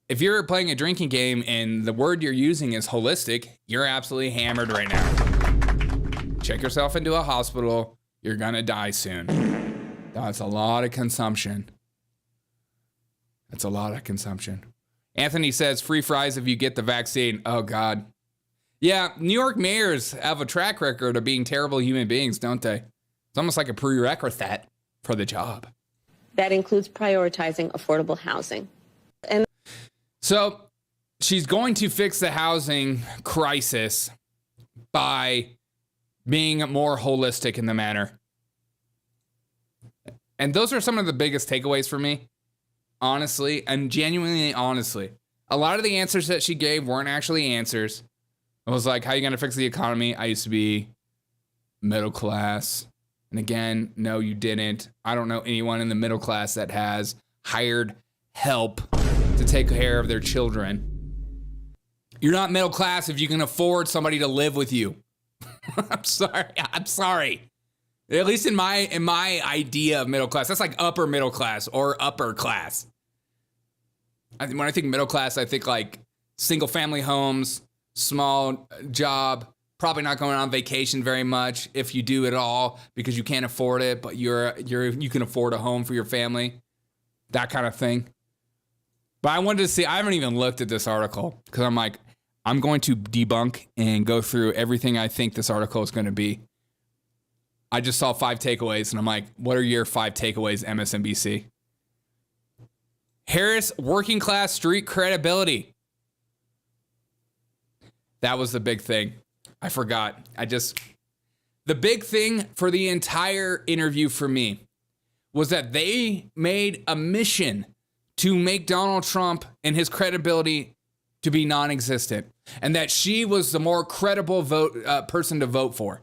If you're playing a drinking game and the word you're using is holistic, you're absolutely hammered right now. Check yourself into a hospital. You're going to die soon. That's a lot of consumption. That's a lot of consumption. Anthony says free fries if you get the vaccine. Oh, God. Yeah, New York mayors have a track record of being terrible human beings, don't they? It's almost like a prerequisite for the job. That includes prioritizing affordable housing. And so she's going to fix the housing crisis by being more holistic in the matter. And those are some of the biggest takeaways for me, honestly, and genuinely honestly. A lot of the answers that she gave weren't actually answers. It was like, how are you going to fix the economy? I used to be middle class. And again, no, you didn't. I don't know anyone in the middle class that has hired help to take care of their children. You're not middle class if you can afford somebody to live with you. I'm sorry. At least in my idea of middle class, that's like upper middle class or upper class. When I think middle class, I think like single family homes, small job, probably not going on vacation very much if you do at all because you can't afford it, but you can afford a home for your family, that kind of thing. But I wanted to see, I haven't even looked at this article because I'm like, I'm going to debunk and go through everything I think this article is going to be. I just saw 5 takeaways and I'm like, what are your 5 takeaways, MSNBC? Harris, working class street credibility. That was the big thing. I forgot. The big thing for the entire interview for me was that they made a mission to make Donald Trump and his credibility to be non-existent, and that she was the more credible person to vote for.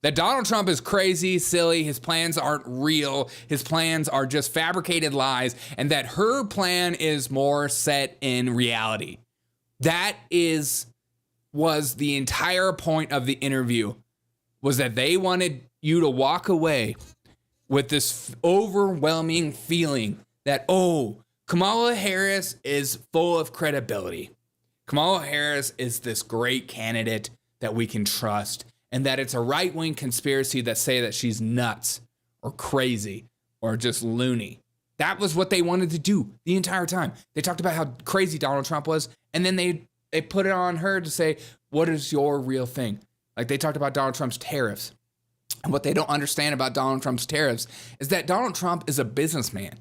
That Donald Trump is crazy, silly, his plans aren't real, his plans are just fabricated lies, and that her plan is more set in reality. That was the entire point of the interview, was that they wanted you to walk away with this overwhelming feeling that, oh, Kamala Harris is full of credibility. Kamala Harris is this great candidate that we can trust, and that it's a right-wing conspiracy that say that she's nuts or crazy or just loony. That was what they wanted to do the entire time. They talked about how crazy Donald Trump was, and then they put it on her to say, what is your real thing? Like they talked about Donald Trump's tariffs. And what they don't understand about Donald Trump's tariffs is that Donald Trump is a businessman.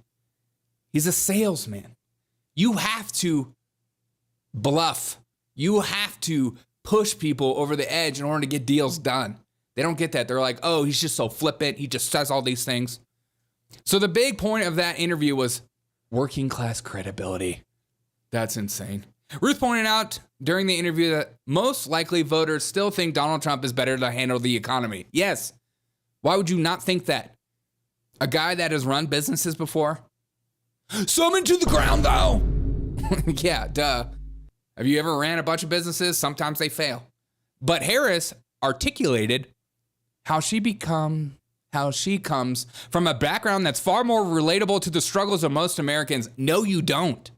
He's a salesman. You have to bluff. You have to push people over the edge in order to get deals done. They don't get that. They're like, oh, he's just so flippant. He just says all these things. So the big point of that interview was working class credibility. That's insane. Ruth pointed out during the interview that most likely voters still think Donald Trump is better to handle the economy. Yes. Why would you not think that? A guy that has run businesses before? Some into the ground, though. Yeah, duh. Have you ever ran a bunch of businesses? Sometimes they fail. But Harris articulated how she comes from a background that's far more relatable to the struggles of most Americans. No, you don't.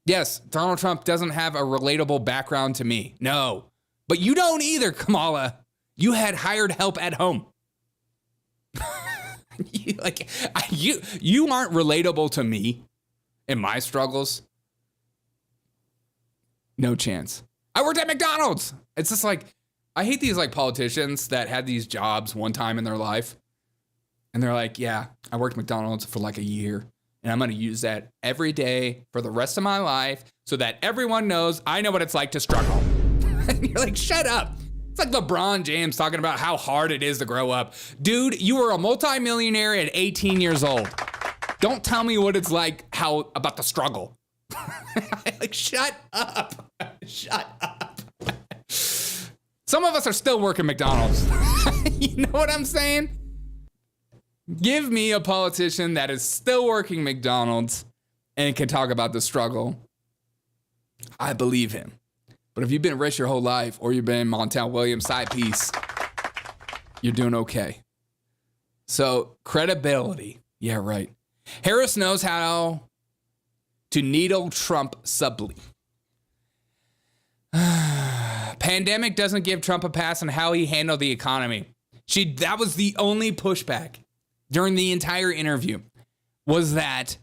Yes, Donald Trump doesn't have a relatable background to me. No. But you don't either, Kamala. You had hired help at home. You aren't relatable to me in my struggles. No chance. I worked at McDonald's. It's just like, I hate these like politicians that had these jobs one time in their life. And they're like, yeah, I worked at McDonald's for like a year. And I'm going to use that every day for the rest of my life so that everyone knows I know what it's like to struggle. And you're like, shut up. It's like LeBron James talking about how hard it is to grow up. Dude, you were a multimillionaire at 18 years old. Don't tell me what it's like about the struggle. Like, shut up. Shut up. Some of us are still working McDonald's. You know what I'm saying? Give me a politician that is still working McDonald's and can talk about the struggle. I believe him. But if you've been rich your whole life or you've been Montel Williams side piece, you're doing okay. So credibility. Yeah, right. Harris knows how to needle Trump subtly. Pandemic doesn't give Trump a pass on how he handled the economy. That was the only pushback during the entire interview, was that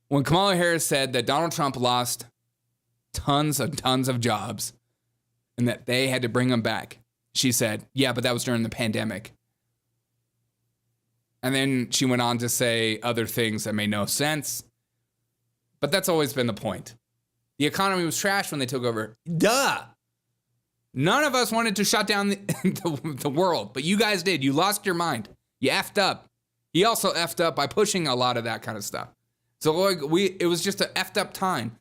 when Kamala Harris said that Donald Trump lost tons of jobs and that they had to bring them back, she said, yeah, but that was during the pandemic. And then she went on to say other things that made no sense. But that's always been the point. The economy was trash when they took over. Duh! None of us wanted to shut down the world, but you guys did. You lost your mind. You effed up. He also effed up by pushing a lot of that kind of stuff. So like it was just an effed up time.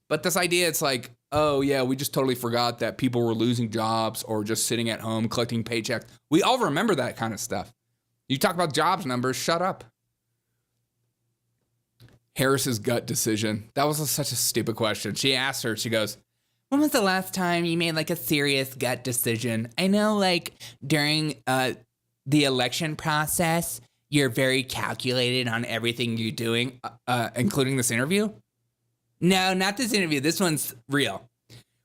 But this idea, it's like, oh yeah, we just totally forgot that people were losing jobs or just sitting at home collecting paychecks. We all remember that kind of stuff. You talk about jobs numbers, shut up. Harris's gut decision. That was such a stupid question. She asked her, she goes, when was the last time you made like a serious gut decision? I know like during the election process, you're very calculated on everything you're doing, including this interview. No, not this interview. This one's real.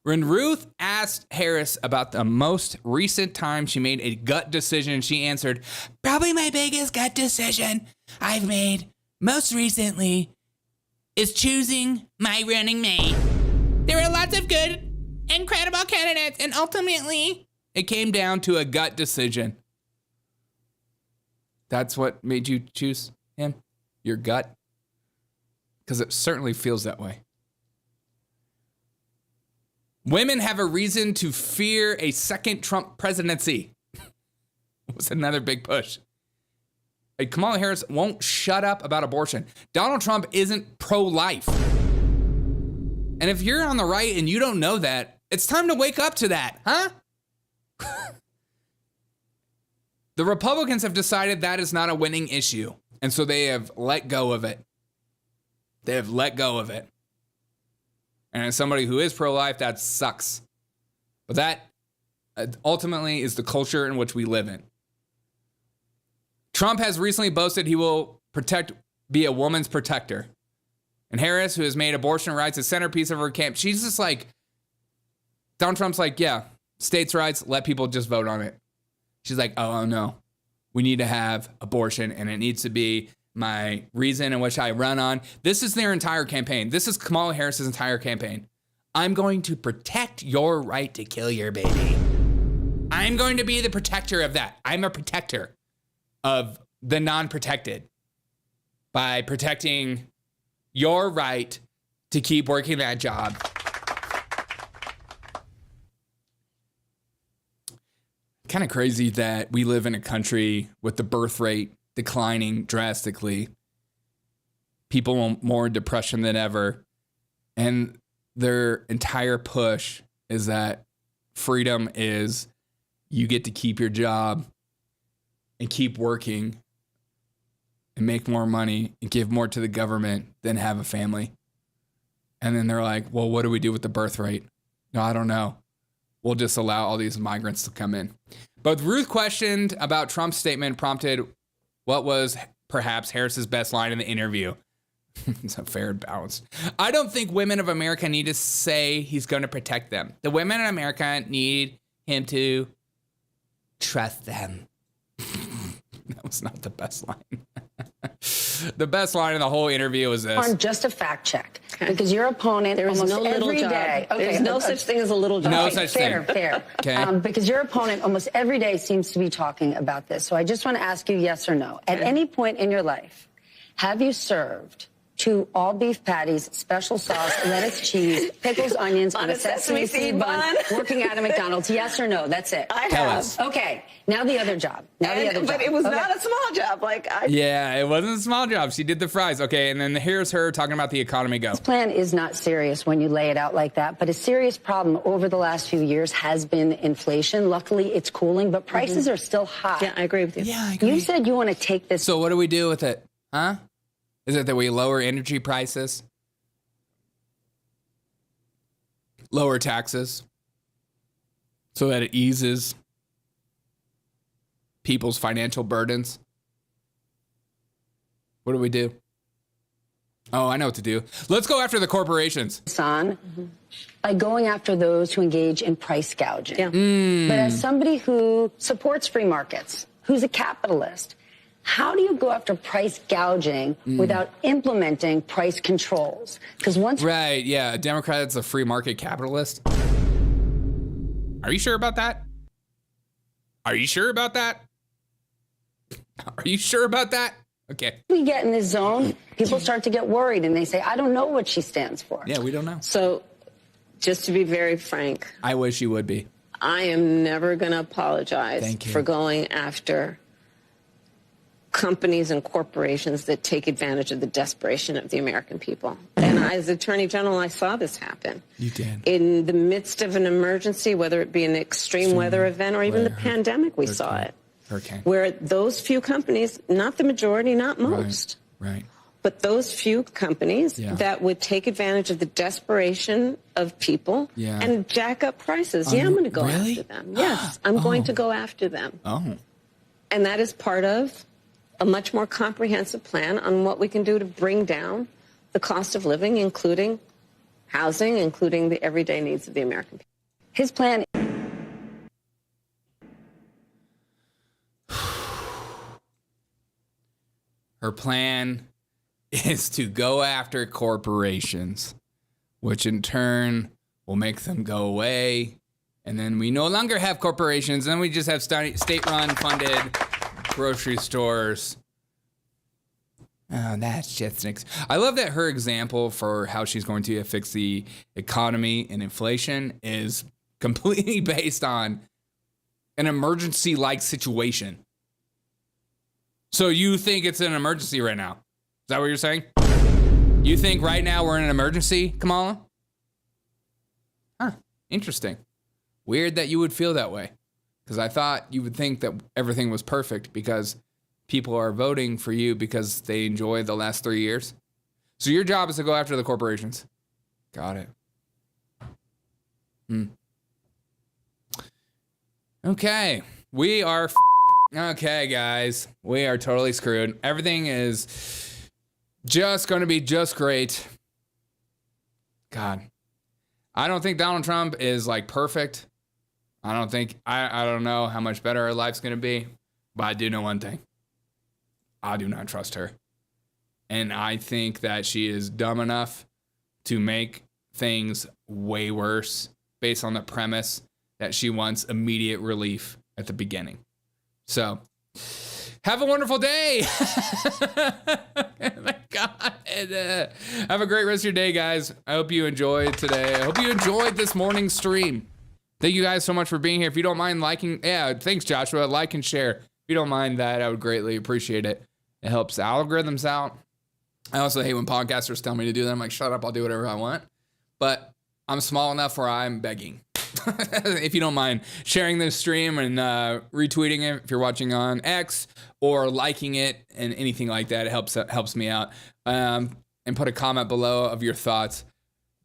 When Ruth asked Harris about the most recent time she made a gut decision, she answered, probably my biggest gut decision I've made most recently is choosing my running mate. There were lots of good, incredible candidates, and ultimately it came down to a gut decision. That's what made you choose him? Your gut? Because it certainly feels that way. Women have a reason to fear a second Trump presidency. It was another big push. Kamala Harris won't shut up about abortion. Donald Trump isn't pro-life. And if you're on the right and you don't know that, it's time to wake up to that, huh? The Republicans have decided that is not a winning issue. And so they have let go of it. They have let go of it. And as somebody who is pro-life, that sucks. But that ultimately is the culture in which we live in. Trump has recently boasted he will be a woman's protector. And Harris, who has made abortion rights a centerpiece of her camp, she's just like, Donald Trump's like, yeah, states' rights, let people just vote on it. She's like, oh no, we need to have abortion and it needs to be my reason in which I run on. This is their entire campaign. This is Kamala Harris's entire campaign. I'm going to protect your right to kill your baby. I'm going to be the protector of that. I'm a protector of the non-protected by protecting your right to keep working that job. Kind of crazy that we live in a country with the birth rate declining drastically. People more in depression than ever. And their entire push is that freedom is you get to keep your job and keep working and make more money and give more to the government than have a family. And then they're like, well, what do we do with the birth rate? No, I don't know. We'll just allow all these migrants to come in. But Ruth questioned about Trump's statement prompted what was perhaps Harris's best line in the interview. It's fair and balanced. I don't think women of America need to say he's going to protect them. The women in America need him to trust them. That was not the best line. The best line in the whole interview was this. On just a fact check, because your opponent there is almost no little every job. day. Okay, there's no such thing as a little job. No such fair, thing. Fair, Okay. Because your opponent almost every day seems to be talking about this. So I just want to ask you yes or no. At any point in your life, have you served to all beef patties, special sauce, lettuce, cheese, pickles, onions on a sesame seed bun, working out at McDonald's? Yes or no? That's it. I have. Okay, now the other job. But it was not a small job. Yeah, it wasn't a small job. She did the fries. Okay, and then here's her talking about the economy. Go. This plan is not serious when you lay it out like that, but a serious problem over the last few years has been inflation. Luckily, it's cooling, but prices are still high. Yeah, I agree with you. Yeah, I agree. You said you want to take this. So what do we do with it? Huh? Is it that we lower energy prices? Lower taxes? So that it eases people's financial burdens? What do we do? Oh, I know what to do. Let's go after the corporations. By going after those who engage in price gouging. Yeah. But as somebody who supports free markets, who's a capitalist, how do you go after price gouging without implementing price controls? Because once... Right, yeah. A Democrat is a free market capitalist. Are you sure about that? Are you sure about that? Are you sure about that? Okay. We get in this zone, people start to get worried and they say, I don't know what she stands for. Yeah, we don't know. So, just to be very frank. I wish you would be. I am never going to apologize for going after companies and corporations that take advantage of the desperation of the American people. And as Attorney General, I saw this happen. You did. In the midst of an emergency, whether it be an extreme weather event or even the pandemic, we saw it. Hurricane. Where those few companies, not the majority, not most, right. but those few companies that would take advantage of the desperation of people and jack up prices. I'm going to go after them. Yes, I'm going to go after them. Oh. And that is part of a much more comprehensive plan on what we can do to bring down the cost of living, including housing, including the everyday needs of the American people. His plan... Her plan is to go after corporations, which in turn will make them go away. And then we no longer have corporations. Then we just have state-run funded grocery stores. Oh, that's just I love that her example for how she's going to fix the economy and inflation is completely based on an emergency-like situation. So you think it's an emergency right now? Is that what you're saying? You think right now we're in an emergency, Kamala? Huh, interesting. Weird that you would feel that way. Because I thought you would think that everything was perfect because people are voting for you because they enjoyed the last 3 years. So your job is to go after the corporations. Got it. Okay, we are... Okay, guys, we are totally screwed. Everything is just going to be just great. God, I don't think Donald Trump is like perfect. I don't know how much better our life's going to be, but I do know one thing. I do not trust her. And I think that she is dumb enough to make things way worse based on the premise that she wants immediate relief at the beginning. So, have a wonderful day. Oh my God. And, have a great rest of your day, guys. I hope you enjoyed today. I hope you enjoyed this morning's stream. Thank you guys so much for being here. If you don't mind liking, thanks, Joshua. Like and share. If you don't mind that, I would greatly appreciate it. It helps algorithms out. I also hate when podcasters tell me to do that. I'm like, shut up, I'll do whatever I want. But I'm small enough where I'm begging. If you don't mind sharing this stream and retweeting it if you're watching on X or liking it and anything like that, it helps me out. And put a comment below of your thoughts.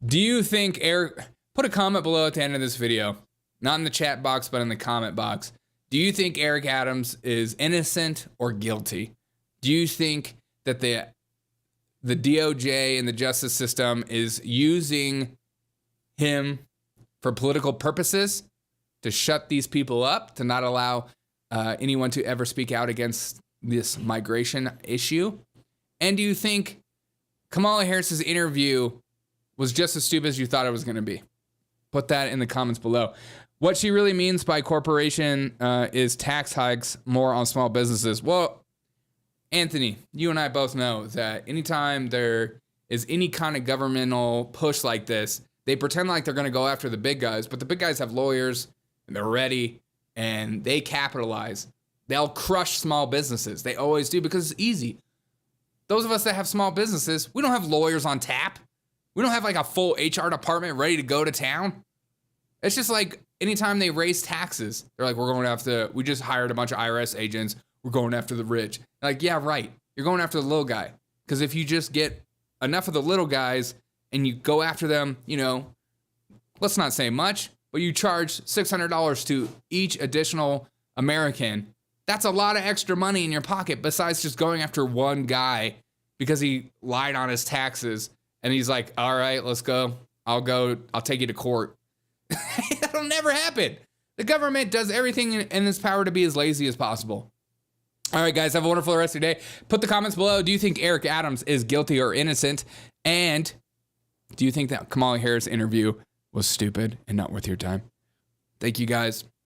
Do you think put a comment below at the end of this video, not in the chat box, but in the comment box. Do you think Eric Adams is innocent or guilty? Do you think that the DOJ and the justice system is using him for political purposes to shut these people up, to not allow anyone to ever speak out against this migration issue? And do you think Kamala Harris's interview was just as stupid as you thought it was going to be? Put that in the comments below. What she really means by corporation is tax hikes more on small businesses. Well, Anthony, you and I both know that anytime there is any kind of governmental push like this, they pretend like they're going to go after the big guys, but the big guys have lawyers and they're ready and they capitalize. They'll crush small businesses. They always do because it's easy. Those of us that have small businesses, we don't have lawyers on tap. We don't have like a full HR department ready to go to town. It's just like anytime they raise taxes, they're like, we just hired a bunch of IRS agents. We're going after the rich. Like, yeah, right. You're going after the little guy. Because if you just get enough of the little guys and you go after them, let's not say much, but you charge $600 to each additional American. That's a lot of extra money in your pocket besides just going after one guy because he lied on his taxes. And he's like, all right, let's go. I'll take you to court. That'll never happen. The government does everything in its power to be as lazy as possible. All right, guys, have a wonderful rest of your day. Put the comments below. Do you think Eric Adams is guilty or innocent? And do you think that Kamala Harris interview was stupid and not worth your time? Thank you, guys.